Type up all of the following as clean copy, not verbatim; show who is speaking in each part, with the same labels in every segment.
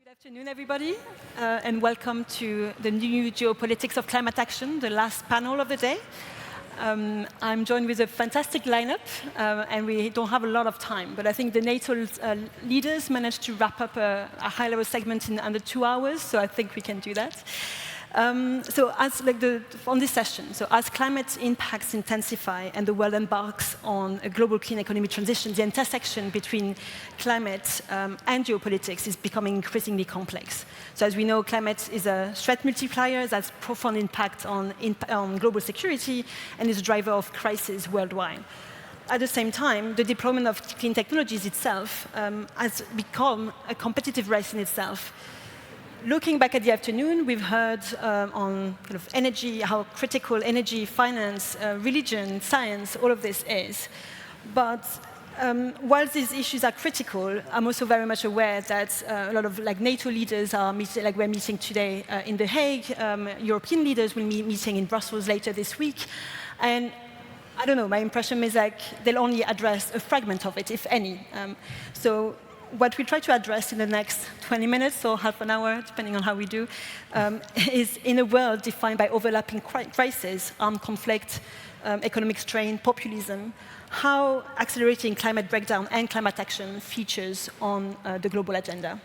Speaker 1: afternoon, everybody, and welcome to the new Geopolitics of Climate Action, the last panel of the day. I'm joined with a fantastic lineup, and we don't have a lot of time, but I think the NATO leaders managed to wrap up a high-level segment in under 2 hours, so I think we can do that. On this session, so as climate impacts intensify and the world embarks on a global clean economy transition, the intersection between climate and geopolitics is becoming increasingly complex. So as we know, climate is a threat multiplier that has profound impact on global security and is a driver of crisis worldwide. At the same time, the deployment of clean technologies itself has become a competitive race in itself. Looking back at the afternoon, we've heard on kind of energy, how critical energy, finance, religion, science, all of this is. But while these issues are critical, I'm also very much aware that a lot of NATO leaders are meeting, we're meeting today in The Hague. European leaders will be meeting in Brussels later this week. And I don't know, my impression is they'll only address a fragment of it, if any. So what we try to address in the next 20 minutes or half an hour, depending on how we do, is in a world defined by overlapping crises, armed conflict, economic strain, populism, how accelerating climate breakdown and climate action features on the global agenda.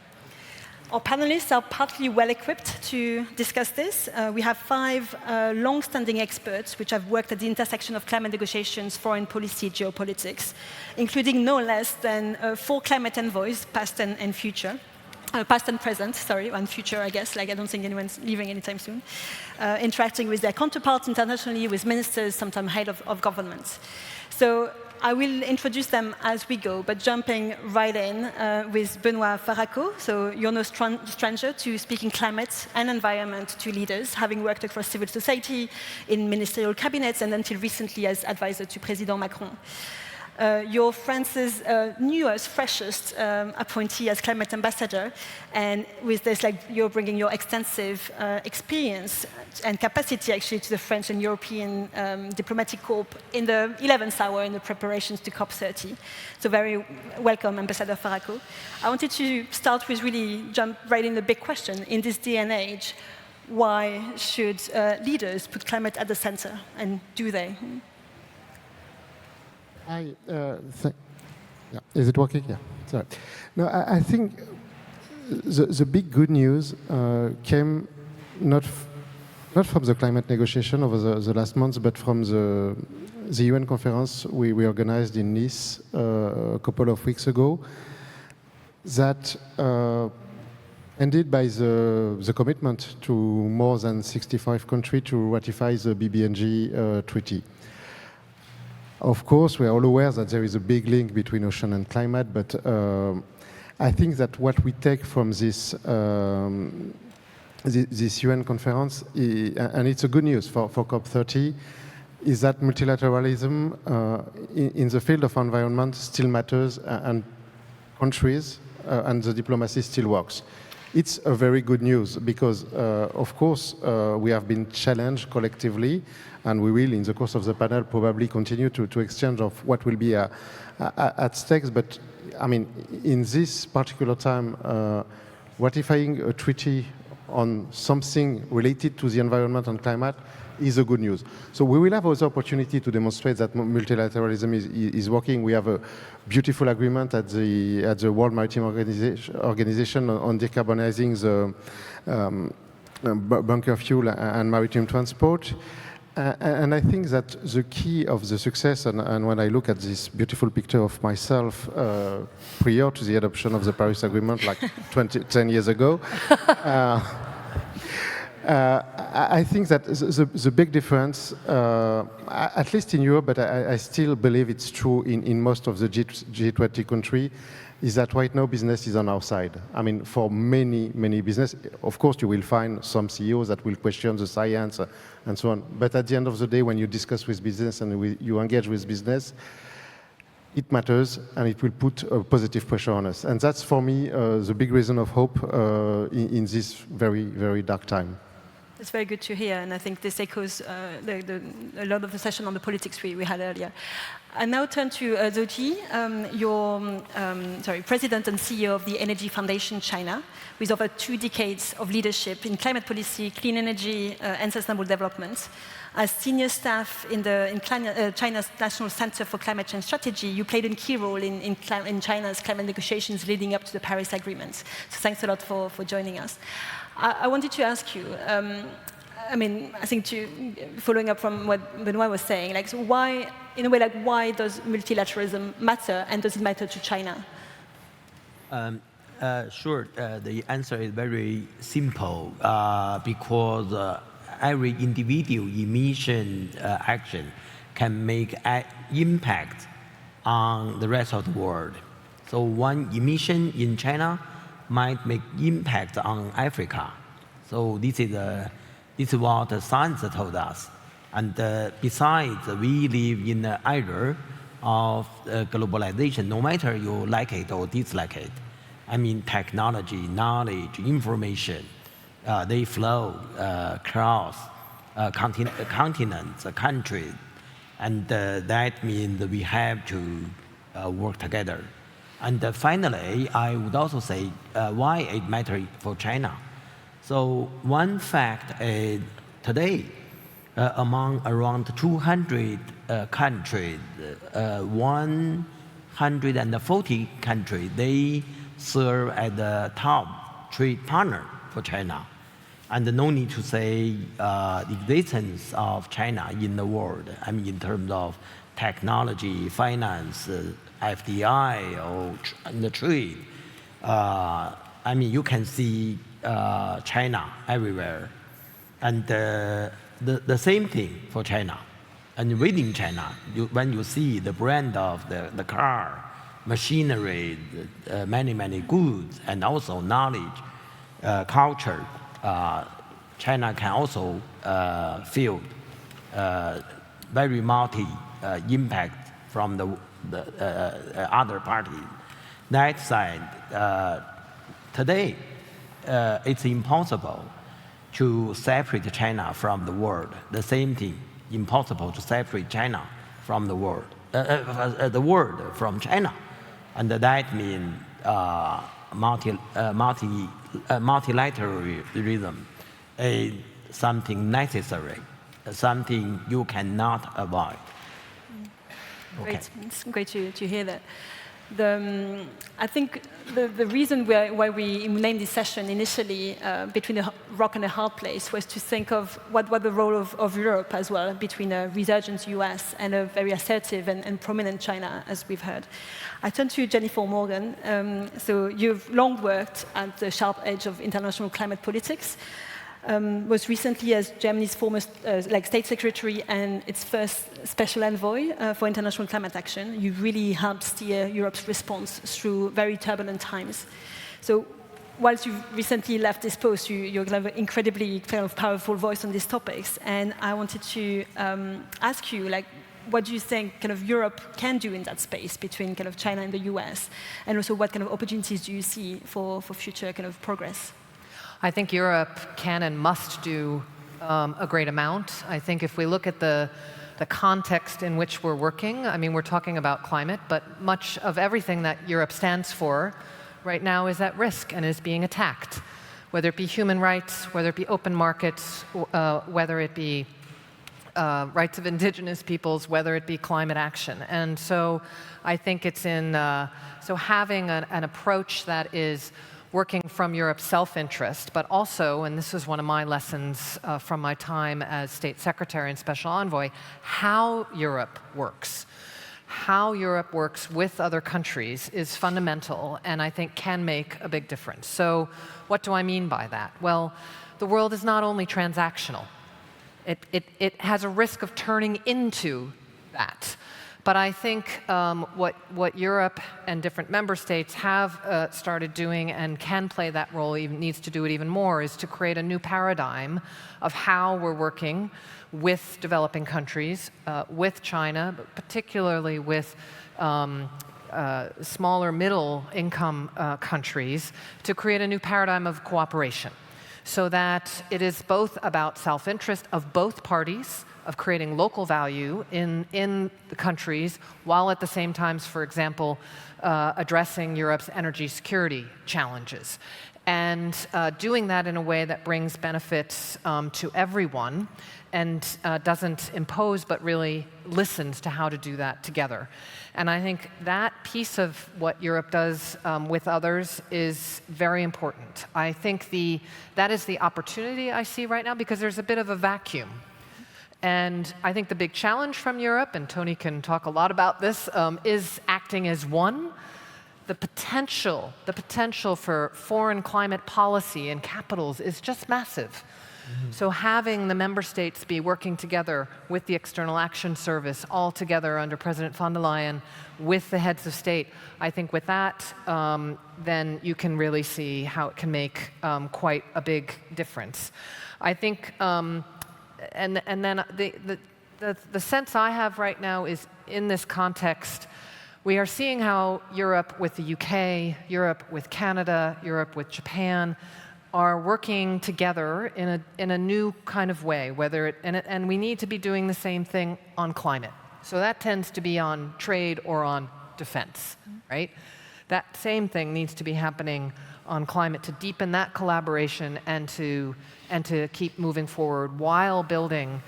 Speaker 1: Our panelists are partly well-equipped to discuss this. We have 5 long-standing experts which have worked at the intersection of climate negotiations, foreign policy, geopolitics, including no less than 4 climate envoys, past and future. Past and present, sorry, and future, I guess, I don't think anyone's leaving anytime soon, interacting with their counterparts internationally, with ministers, sometimes head of governments. So I will introduce them as we go, but jumping right in with Benoît Faraco. So you're no stranger to speaking climate and environment to leaders, having worked across civil society in ministerial cabinets and until recently as advisor to President Macron. You're France's newest, freshest appointee as climate ambassador, and with this, you're bringing your extensive experience and capacity actually to the French and European diplomatic corps in the 11th hour in the preparations to COP30. So very welcome, Ambassador Faraco. I wanted to start with really jump right in the big question. In this day and age, why should leaders put climate at the center, and do they?
Speaker 2: Is it working? Yeah, sorry. No, I think the big good news came not from the climate negotiation over the last months, but from the UN conference we organized in Nice a couple of weeks ago, that ended by the commitment to more than 65 countries to ratify the BBNG treaty. Of course, we are all aware that there is a big link between ocean and climate, but I think that what we take from this UN conference, and it's a good news for COP30, is that multilateralism in the field of environment still matters, and countries and the diplomacy still works. It's a very good news because, of course, we have been challenged collectively, and we will, in the course of the panel, probably continue to exchange of what will be at stakes. But, I mean, in this particular time, ratifying a treaty on something related to the environment and climate is a good news. So we will have also opportunity to demonstrate that multilateralism is working. We have a beautiful agreement at the World Maritime Organization on decarbonizing the bunker fuel and maritime transport. And I think that the key of the success, and when I look at this beautiful picture of myself prior to the adoption of the Paris Agreement, like 10 years ago, I think that the big difference, at least in Europe, but I still believe it's true in most of the G20 countries, is that right now business is on our side. I mean, for many business, of course you will find some CEOs that will question the science and so on. But at the end of the day, when you discuss with business and you engage with business, it matters and it will put a positive pressure on us. And that's, for me, the big reason of hope in this very, very dark time.
Speaker 1: It's very good to hear, and I think this echoes a lot of the session on the politics we had earlier. I now turn to Zoji, President and CEO of the Energy Foundation China, with over 2 decades of leadership in climate policy, clean energy, and sustainable development. As senior staff in China's National Center for Climate Change Strategy, you played a key role in China's climate negotiations leading up to the Paris Agreement. So thanks a lot for joining us. I wanted to ask you, I think following up from what Benoit was saying, like, so why, in a way, like, why does multilateralism matter, and does it matter to China?
Speaker 3: Sure. The answer is very simple because every individual emission action can make an impact on the rest of the world. So one emission in China might make impact on Africa. So this is what the science told us. And besides, we live in the era of globalization, no matter you like it or dislike it. I mean, technology, knowledge, information, they flow across continents, countries, and that means we have to work together. And finally, I would also say why it matters for China. So one fact is today, among around 200 countries, 140 countries, they serve as the top trade partner for China. And no need to say the existence of China in the world, I mean, in terms of technology, finance, FDI, or the trade. I mean, you can see China everywhere. And the same thing for China. And within China, when you see the brand of the car, machinery, many goods, and also knowledge, culture, China can also feel very multi-impact from the other parties. That side, today, it's impossible to separate China from the world. The same thing, impossible to separate China from the world from China. And that means multilateralism is something necessary, something you cannot avoid.
Speaker 1: Okay. Great. It's great to hear that. I think the reason why we named this session initially between a rock and a hard place was to think of what the role of Europe as well, between a resurgent US and a very assertive and prominent China, as we've heard. I turn to Jennifer Morgan. So you've long worked at the sharp edge of international climate politics. Most recently as Germany's former state secretary and its first special envoy for international climate action. You really helped steer Europe's response through very turbulent times. So whilst you've recently left this post, you're kind of an incredibly kind of powerful voice on these topics. And I wanted to ask you, like, what do you think kind of Europe can do in that space between kind of China and the US? And also what kind of opportunities do you see for future kind of progress?
Speaker 4: I think Europe can and must do a great amount. I think if we look at the context in which we're working, I mean, we're talking about climate, but much of everything that Europe stands for right now is at risk and is being attacked, whether it be human rights, whether it be open markets, whether it be rights of indigenous peoples, whether it be climate action. And so I think it's so having an approach that is working from Europe's self-interest, but also, and this is one of my lessons from my time as State Secretary and Special Envoy, how Europe works. How Europe works with other countries is fundamental and I think can make a big difference. So what do I mean by that? Well, the world is not only transactional. It has a risk of turning into that. But I think what Europe and different member states have started doing and can play that role, even needs to do it even more, is to create a new paradigm of how we're working with developing countries, with China, but particularly with smaller middle income countries, to create a new paradigm of cooperation. so that it is both about self-interest of both parties, of creating local value in the countries, while at the same time, for example, addressing Europe's energy security challenges. And doing that in a way that brings benefits to everyone and doesn't impose, but really listens to how to do that together. And I think that piece of what Europe does with others is very important. I think that is the opportunity I see right now, because there's a bit of a vacuum. And I think the big challenge from Europe, and Tony can talk a lot about this, is acting as one. The potential for foreign climate policy in capitals is just massive. So having the member states be working together with the External Action Service, all together under President von der Leyen, with the heads of state, I think with that, then you can really see how it can make quite a big difference. I think, and then the sense I have right now is, in this context, we are seeing how Europe with the UK, Europe with Canada, Europe with Japan, are working together in a new kind of way, and we need to be doing the same thing on climate. So that tends to be on trade or on defense, right? That same thing needs to be happening on climate, to deepen that collaboration and to keep moving forward while building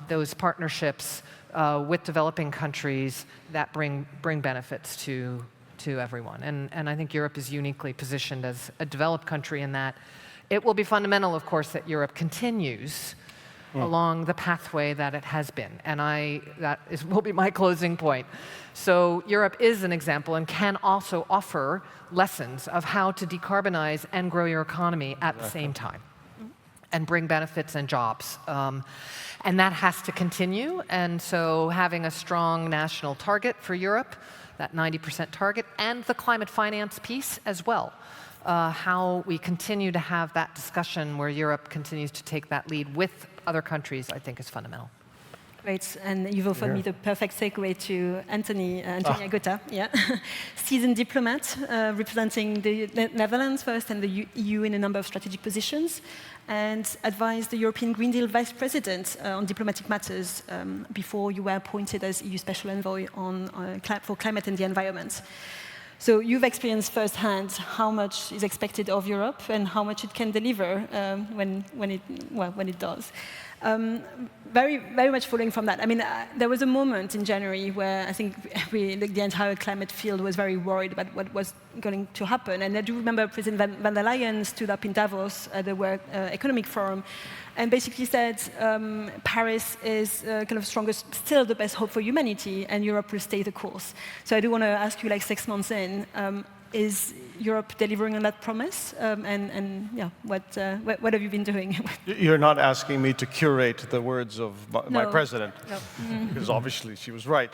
Speaker 4: those partnerships with developing countries that bring benefits to everyone. And I think Europe is uniquely positioned as a developed country in that. It will be fundamental, of course, that Europe continues along the pathway that it has been. And will be my closing point. So Europe is an example and can also offer lessons of how to decarbonize and grow your economy at the same time and bring benefits and jobs. And that has to continue. And so having a strong national target for Europe, that 90% target, and the climate finance piece as well. How we continue to have that discussion where Europe continues to take that lead with other countries, I think is fundamental.
Speaker 1: Great, and you've offered me the perfect segue to Anthony Agota, seasoned diplomat representing the Netherlands first and the EU in a number of strategic positions, and advised the European Green Deal Vice President on diplomatic matters before you were appointed as EU Special Envoy for Climate and the Environment. So you've experienced firsthand how much is expected of Europe and how much it can deliver when it does. Very, very much following from that. I mean, there was a moment in January where I think the entire climate field was very worried about what was going to happen. And I do remember President von der Leyen stood up in Davos at the World Economic Forum and basically said Paris is kind of strongest, still the best hope for humanity, and Europe will stay the course. So I do want to ask you, like 6 months in, is Europe delivering on that promise? What have you been doing?
Speaker 5: You're not asking me to curate the words of my president,
Speaker 1: no.
Speaker 5: because obviously she was right.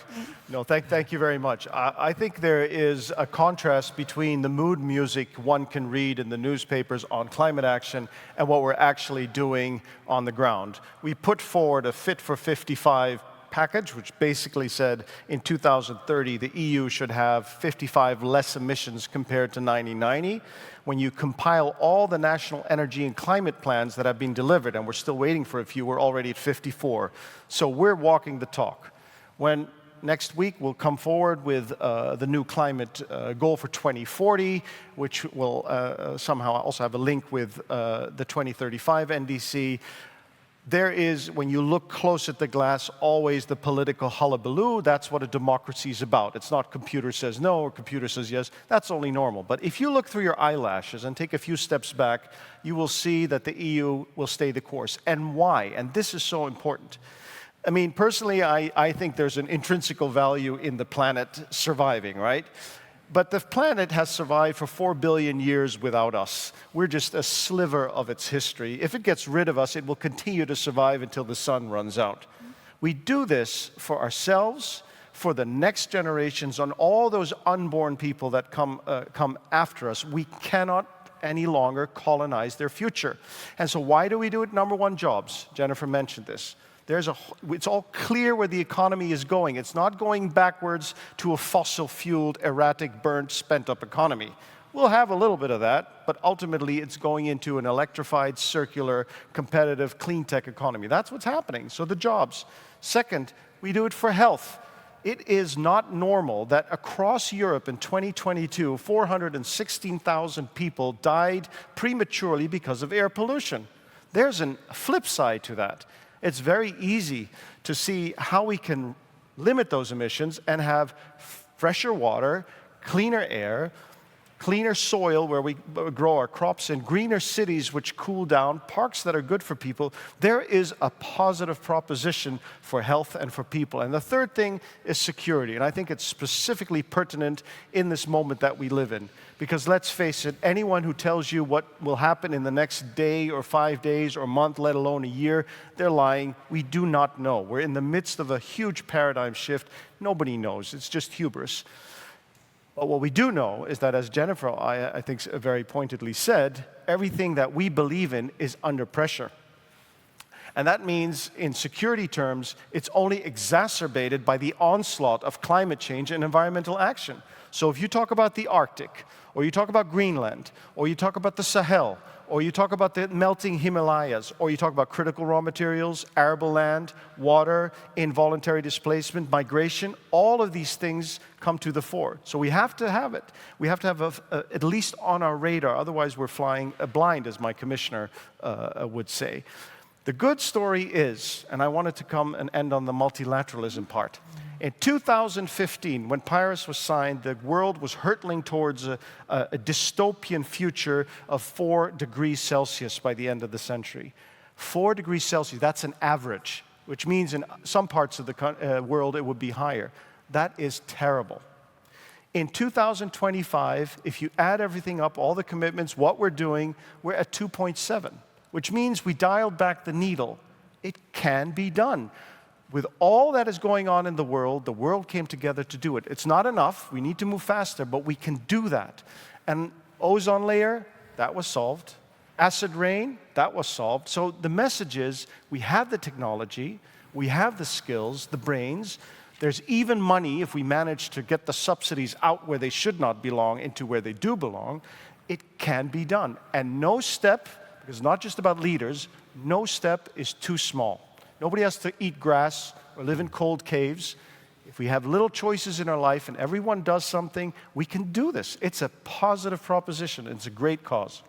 Speaker 5: No, thank you very much. I think there is a contrast between the mood music one can read in the newspapers on climate action and what we're actually doing on the ground. We put forward a Fit for 55 package, which basically said in 2030 the EU should have 55 less emissions compared to 1990. When you compile all the national energy and climate plans that have been delivered, and we're still waiting for a few, we're already at 54. So we're walking the talk. When next week we'll come forward with the new climate goal for 2040, which will somehow also have a link with the 2035 NDC. There is, when you look close at the glass, always the political hullabaloo. That's what a democracy is about. It's not computer says no or computer says yes. That's only normal. But if you look through your eyelashes and take a few steps back, you will see that the EU will stay the course. And why? And this is so important. I mean, personally, I think there's an intrinsic value in the planet surviving, right? But the planet has survived for 4 billion years without us. We're just a sliver of its history. If it gets rid of us, it will continue to survive until the sun runs out. We do this for ourselves, for the next generations, and all those unborn people that come after us. We cannot any longer colonize their future. And so why do we do it? Number one, jobs. Jennifer mentioned this. It's all clear where the economy is going. It's not going backwards to a fossil-fueled, erratic, burnt, spent-up economy. We'll have a little bit of that, but ultimately it's going into an electrified, circular, competitive, clean tech economy. That's what's happening. So the jobs. Second, we do it for health. It is not normal that across Europe in 2022, 416,000 people died prematurely because of air pollution. There's a flip side to that. It's very easy to see how we can limit those emissions and have fresher water, cleaner air, cleaner soil where we grow our crops, and greener cities which cool down, parks that are good for people. There is a positive proposition for health and for people. And the third thing is security. And I think it's specifically pertinent in this moment that we live in. Because let's face it, anyone who tells you what will happen in the next day or 5 days or month, let alone a year, they're lying. We do not know. We're in the midst of a huge paradigm shift. Nobody knows. It's just hubris. But what we do know is that, as Jennifer, I think, very pointedly said, everything that we believe in is under pressure. And that means, in security terms, it's only exacerbated by the onslaught of climate change and environmental action. So if you talk about the Arctic, or you talk about Greenland, or you talk about the Sahel, or you talk about the melting Himalayas, or you talk about critical raw materials, arable land, water, involuntary displacement, migration, all of these things come to the fore. So we have to have it. We have to have at least on our radar, otherwise we're flying blind, as my commissioner would say. The good story is, and I wanted to come and end on the multilateralism part. In 2015, when Paris was signed, the world was hurtling towards a dystopian future of 4 degrees Celsius by the end of the century. 4 degrees Celsius, that's an average, which means in some parts of the world it would be higher. That is terrible. In 2025, if you add everything up, all the commitments, what we're doing, we're at 2.7, which means we dialed back the needle. It can be done. With all that is going on in the world came together to do it. It's not enough. We need to move faster, but we can do that. And ozone layer, that was solved. Acid rain, that was solved. So the message is, we have the technology, we have the skills, the brains. There's even money if we manage to get the subsidies out where they should not belong into where they do belong. It can be done. And no step, because it's not just about leaders, no step is too small. Nobody has to eat grass or live in cold caves. If we have little choices in our life and everyone does something, we can do this. It's a positive proposition. It's a great cause.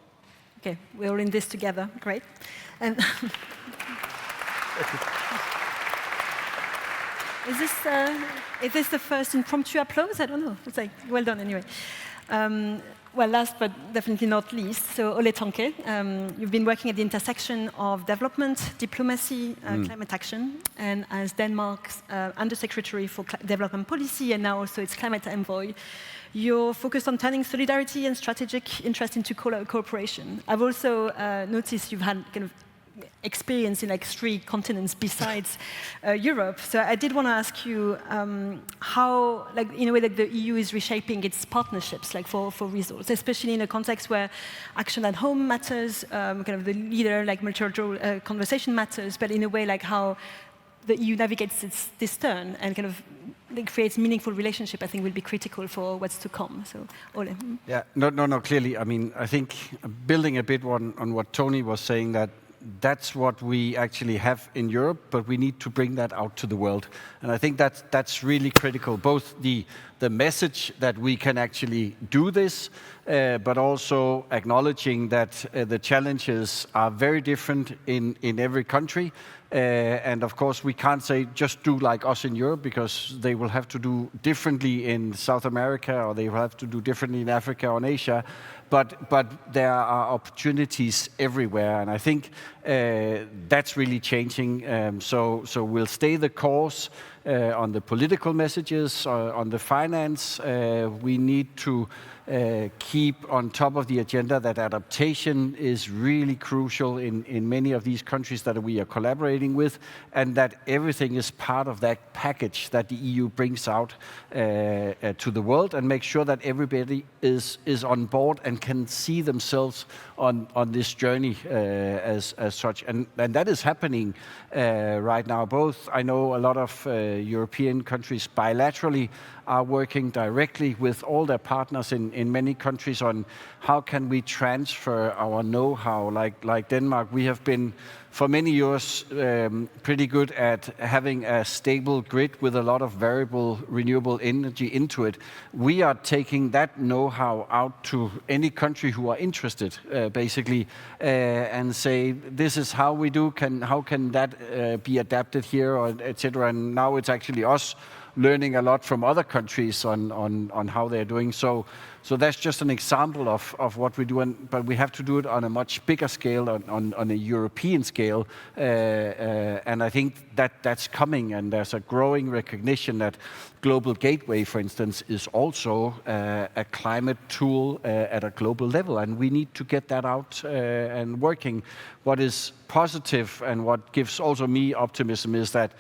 Speaker 1: Okay, we're all in this together. Great. And is this the first impromptu applause? I don't know. It's like, well done anyway. Well, last but definitely not least, so Ole Tonke, you've been working at the intersection of development, diplomacy, climate action, and as Denmark's Undersecretary for Development Policy, and now also its climate envoy, you're focused on turning solidarity and strategic interest into cooperation. I've also noticed you've had kind of experience in like 3 continents besides Europe. So I did want to ask you how, like in a way, like the EU is reshaping its partnerships, like for resources, especially in a context where action at home matters, kind of the leader, like multilateral conversation matters, but in a way like how the EU navigates this turn and kind of creates meaningful relationship, I think will be critical for what's to come. So, Ole.
Speaker 6: Yeah, no, clearly. I mean, I think building a bit on what Tony was saying, that's what we actually have in Europe, but we need to bring that out to the world. And I think that's really critical, both the message that we can actually do this, but also acknowledging that the challenges are very different in every country. And of course, we can't say just do like us in Europe, because they will have to do differently in South America, or they will have to do differently in Africa or in Asia. But there are opportunities everywhere, and I think that's really changing. So we'll stay the course on the political messages, on the finance. We need to keep on top of the agenda that adaptation is really crucial in many of these countries that we are collaborating with, and that everything is part of that package that the EU brings out to the world, and make sure that everybody is on board and can see themselves on this journey as such. And that is happening right now. Both, I know a lot of European countries bilaterally are working directly with all their partners in many countries on how can we transfer our know-how. Like Denmark, we have been for many years pretty good at having a stable grid with a lot of variable renewable energy into it. We are taking that know-how out to any country who are interested, basically, and say, this is how we do, how can that be adapted here, or etc. And now it's actually us learning a lot from other countries on how they're doing. So that's just an example of what we do, but we have to do it on a much bigger scale, on a European scale. And I think that's coming, and there's a growing recognition that Global Gateway, for instance, is also a climate tool at a global level, and we need to get that out and working. What is positive and what gives also me optimism is that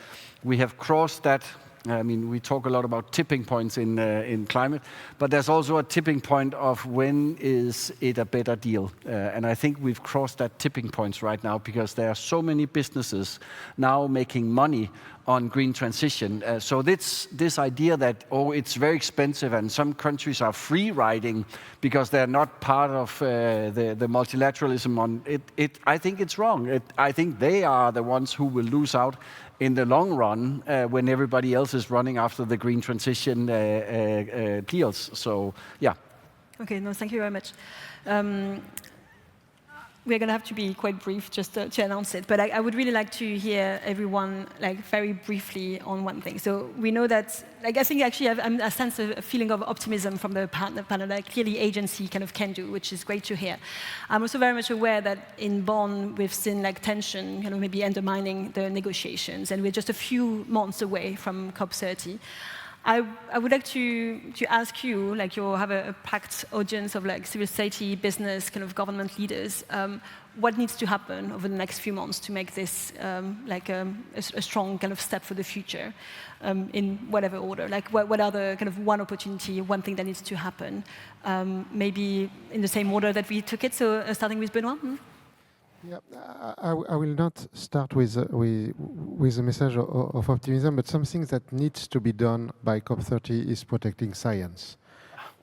Speaker 6: we have crossed that. I mean, we talk a lot about tipping points in climate, but there's also a tipping point of when is it a better deal. And I think we've crossed that tipping point right now, because there are so many businesses now making money on green transition. So this idea that, oh, it's very expensive and some countries are free riding because they're not part of the multilateralism on it, I think it's wrong. I think they are the ones who will lose out in the long run when everybody else is running after the green transition deals. So, yeah.
Speaker 1: Okay, no, thank you very much. We're going to have to be quite brief just to announce it, but I would really like to hear everyone very briefly on one thing. So we know that, I think actually I sense a feeling of optimism from the panel that clearly agency kind of can do, which is great to hear. I'm also very much aware that in Bonn we've seen tension, maybe undermining the negotiations, and we're just a few months away from COP30. I would like to ask you, you have a packed audience of civil society, business, government leaders. What needs to happen over the next few months to make this a strong step for the future, in whatever order? What are the one opportunity, one thing that needs to happen? Maybe in the same order that we took it. So starting with Benoit.
Speaker 2: Yeah, I will not start with a message of optimism, but something that needs to be done by COP30 is protecting science.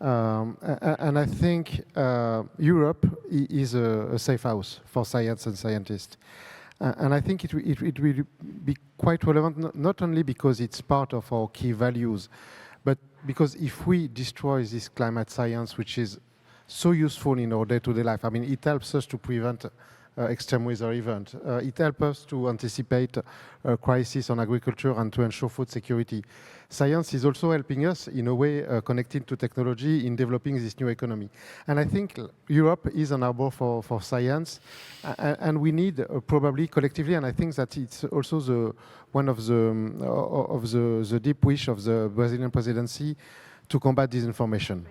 Speaker 2: And I think Europe is a safe house for science and scientists. And I think it will be quite relevant, not only because it's part of our key values, but because if we destroy this climate science, which is so useful in our day-to-day life, I mean, it helps us to prevent extreme weather event. It helps us to anticipate a crisis on agriculture and to ensure food security. Science is also helping us, in a way, connected to technology in developing this new economy. And I think Europe is an harbor for science, and we need probably collectively, and I think that it's also one of the deep wish of the Brazilian presidency to combat disinformation.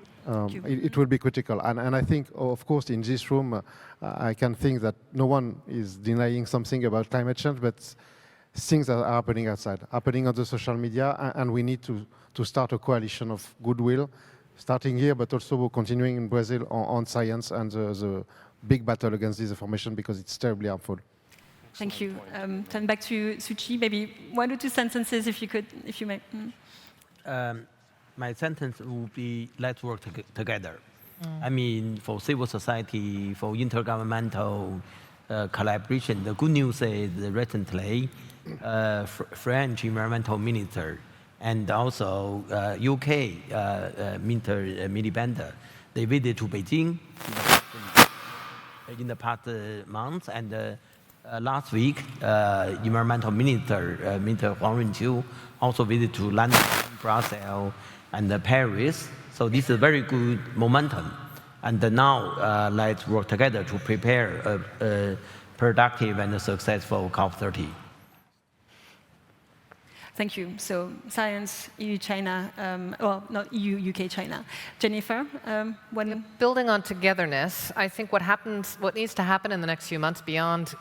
Speaker 2: It will be critical. And I think, of course, in this room, I can think that no one is denying something about climate change, but things are happening outside, happening on the social media, and we need to start a coalition of goodwill, starting here, but also continuing in Brazil on science and the big battle against disinformation, because it's terribly harmful.
Speaker 1: Thank you. Turn back to Suchi, maybe 1 or 2 sentences, if you may.
Speaker 3: My sentence would be, let's work together. I mean, for civil society, for intergovernmental collaboration, the good news is recently French environmental minister and also UK Minister Miliband, they visited to Beijing in the past months, and last week environmental minister Minister Huang Runqiu also visited to London, Brussels, and Paris. So this is a very good momentum. And now let's work together to prepare a productive and a successful COP30.
Speaker 1: Thank you. So science, EU, China, well, not EU, UK, China. Jennifer,
Speaker 4: building on togetherness, I think what needs to happen in the next few months beyond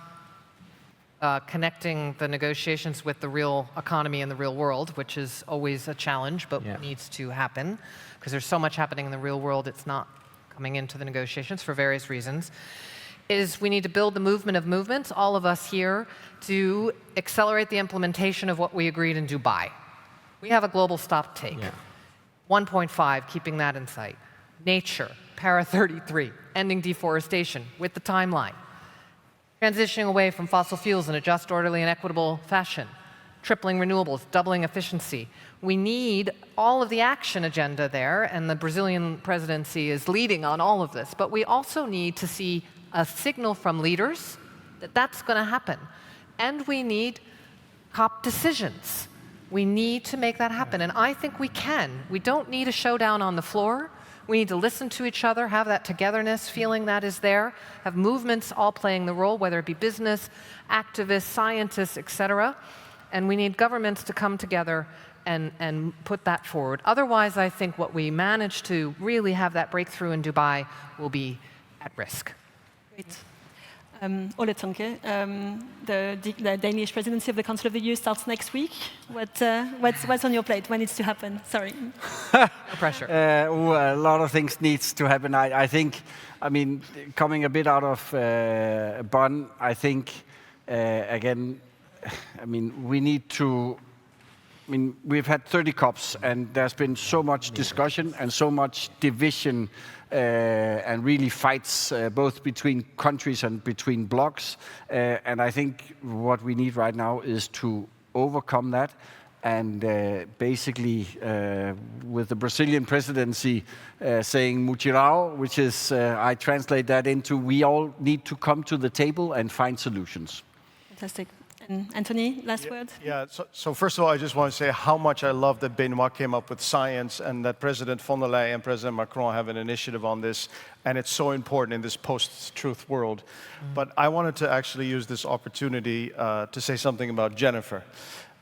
Speaker 4: connecting the negotiations with the real economy and the real world, which is always a challenge, but needs to happen, because there's so much happening in the real world, it's not coming into the negotiations for various reasons, is we need to build the movement of movements, all of us here, to accelerate the implementation of what we agreed in Dubai. We have a global stop take. 1.5, keeping that in sight. Nature, para 33, ending deforestation with the timeline. Transitioning away from fossil fuels in a just, orderly, and equitable fashion. Tripling renewables, doubling efficiency. We need all of the action agenda there, and the Brazilian presidency is leading on all of this. But we also need to see a signal from leaders that that's going to happen. And we need COP decisions. We need to make that happen, and I think we can. We don't need a showdown on the floor. We need to listen to each other, have that togetherness feeling that is there, have movements all playing the role, whether it be business, activists, scientists, et cetera. And we need governments to come together and put that forward. Otherwise, I think what we manage to really have that breakthrough in Dubai will be at risk.
Speaker 1: Great. Ole Tunke, the Danish presidency of the Council of the EU starts next week. What's on your plate? When needs to happen? Sorry.
Speaker 4: No pressure.
Speaker 6: A lot of things needs to happen. I think, I mean, coming a bit out of Bonn, I think, again, I mean, we need to, I mean, we've had 30 COPs, and there's been so much discussion and so much division and really fights both between countries and between blocs. And I think what we need right now is to overcome that. And basically, with the Brazilian presidency saying mutirão, which is, I translate that into, we all need to come to the table and find solutions.
Speaker 1: Fantastic. And Anthony, last word?
Speaker 5: Yeah, so first of all, I just want to say how much I love that Benoit came up with science and that President von der Leyen and President Macron have an initiative on this, and it's so important in this post-truth world. But I wanted to actually use this opportunity to say something about Jennifer.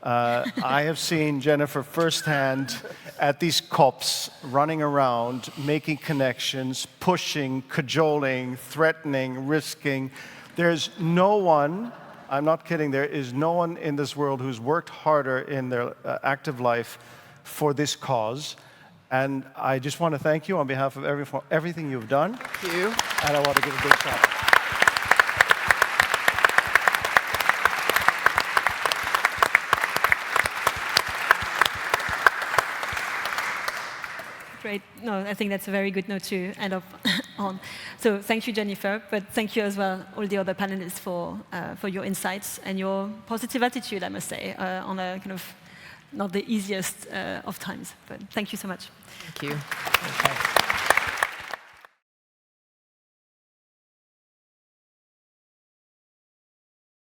Speaker 5: I have seen Jennifer firsthand at these COPs, running around, making connections, pushing, cajoling, threatening, risking. There's no one, I'm not kidding, there is no one in this world who's worked harder in their active life for this cause. And I just want to thank you on behalf of everything you've done.
Speaker 4: Thank you.
Speaker 5: And I want to give a big shout out.
Speaker 1: Great. No, I think that's a very good note to end up on. So thank you, Jennifer, but thank you as well, all the other panelists, for your insights and your positive attitude, I must say, on a kind of not the easiest of times. But thank you so much.
Speaker 4: Thank you. Okay.